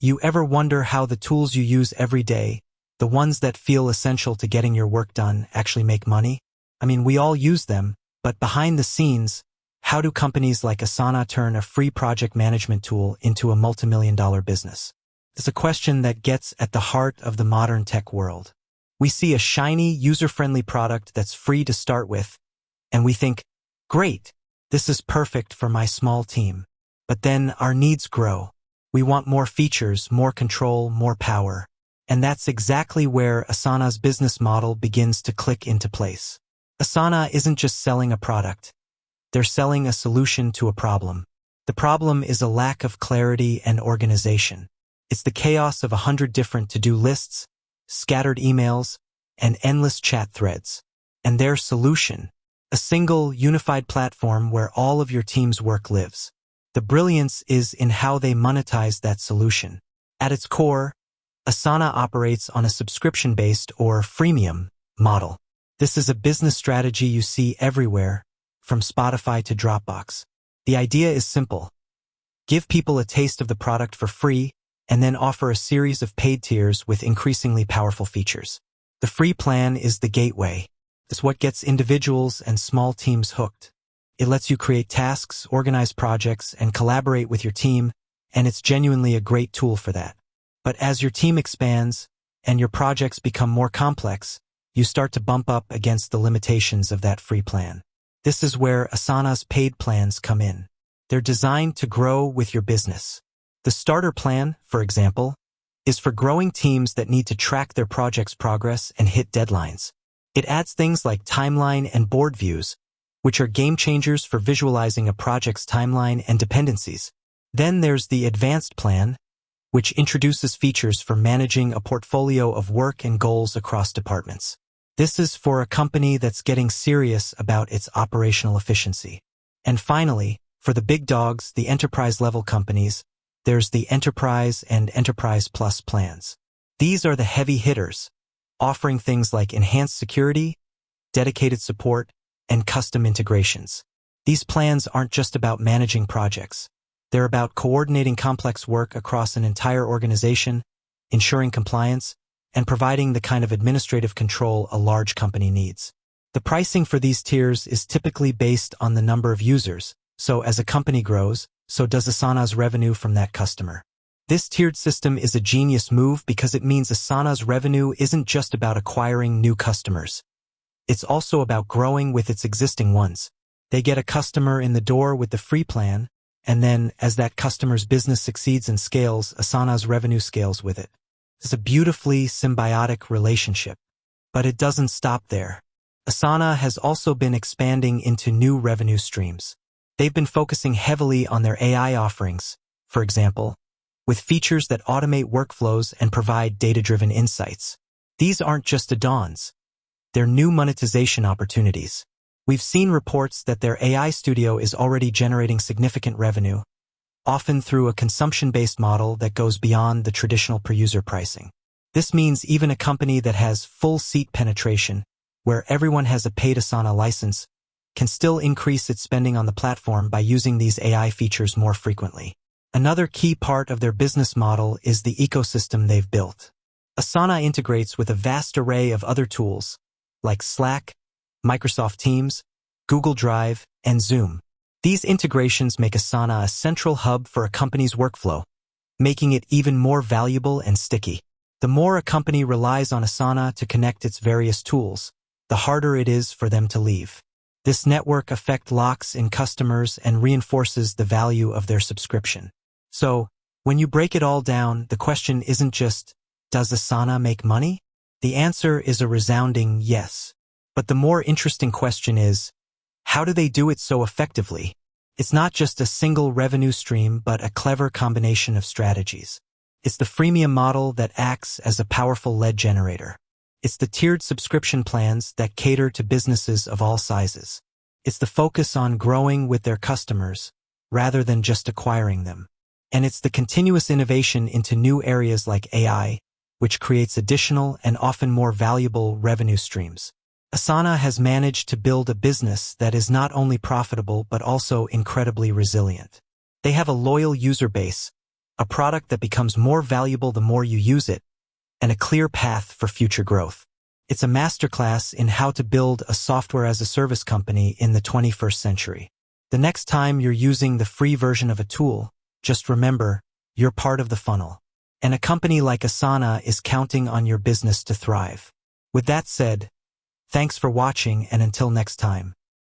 You ever wonder how the tools you use every day, the ones that feel essential to getting your work done, actually make money? I mean, we all use them, but behind the scenes, how do companies like Asana turn a free project management tool into a multimillion-dollar business? It's a question that gets at the heart of the modern tech world. We see a shiny, user-friendly product that's free to start with, and we think, great, this is perfect for my small team. But then our needs grow. We want more features, more control, more power. And that's exactly where Asana's business model begins to click into place. Asana isn't just selling a product. They're selling a solution to a problem. The problem is a lack of clarity and organization. It's the chaos of 100 different to-do lists, scattered emails, and endless chat threads. And their solution, a single, unified platform where all of your team's work lives. The brilliance is in how they monetize that solution. At its core, Asana operates on a subscription-based or freemium model. This is a business strategy you see everywhere, from Spotify to Dropbox. The idea is simple. Give people a taste of the product for free, and then offer a series of paid tiers with increasingly powerful features. The free plan is the gateway. It's what gets individuals and small teams hooked. It lets you create tasks, organize projects, and collaborate with your team, and it's genuinely a great tool for that. But as your team expands and your projects become more complex, you start to bump up against the limitations of that free plan. This is where Asana's paid plans come in. They're designed to grow with your business. The starter plan, for example, is for growing teams that need to track their project's progress and hit deadlines. It adds things like timeline and board views, which are game changers for visualizing a project's timeline and dependencies. Then there's the advanced plan, which introduces features for managing a portfolio of work and goals across departments. This is for a company that's getting serious about its operational efficiency. And finally, for the big dogs, the enterprise-level companies, there's the Enterprise and Enterprise Plus plans. These are the heavy hitters, offering things like enhanced security, dedicated support, and custom integrations. These plans aren't just about managing projects. They're about coordinating complex work across an entire organization, ensuring compliance, and providing the kind of administrative control a large company needs. The pricing for these tiers is typically based on the number of users, so as a company grows, so does Asana's revenue from that customer. This tiered system is a genius move because it means Asana's revenue isn't just about acquiring new customers. It's also about growing with its existing ones. They get a customer in the door with the free plan, and then, as that customer's business succeeds and scales, Asana's revenue scales with it. It's a beautifully symbiotic relationship. But it doesn't stop there. Asana has also been expanding into new revenue streams. They've been focusing heavily on their AI offerings, for example, with features that automate workflows and provide data-driven insights. These aren't just add-ons. They're new monetization opportunities. We've seen reports that their AI studio is already generating significant revenue, often through a consumption-based model that goes beyond the traditional per-user pricing. This means even a company that has full seat penetration, where everyone has a paid Asana license, can still increase its spending on the platform by using these AI features more frequently. Another key part of their business model is the ecosystem they've built. Asana integrates with a vast array of other tools, like Slack, Microsoft Teams, Google Drive, and Zoom. These integrations make Asana a central hub for a company's workflow, making it even more valuable and sticky. The more a company relies on Asana to connect its various tools, the harder it is for them to leave. This network effect locks in customers and reinforces the value of their subscription. So, when you break it all down, the question isn't just, does Asana make money? The answer is a resounding yes. But the more interesting question is, how do they do it so effectively? It's not just a single revenue stream, but a clever combination of strategies. It's the freemium model that acts as a powerful lead generator. It's the tiered subscription plans that cater to businesses of all sizes. It's the focus on growing with their customers, rather than just acquiring them. And it's the continuous innovation into new areas like AI, which creates additional and often more valuable revenue streams. Asana has managed to build a business that is not only profitable but also incredibly resilient. They have a loyal user base, a product that becomes more valuable the more you use it, and a clear path for future growth. It's a masterclass in how to build a software-as-a-service company in the 21st century. The next time you're using the free version of a tool, just remember, you're part of the funnel. And a company like Asana is counting on your business to thrive. With that said, thanks for watching, and until next time.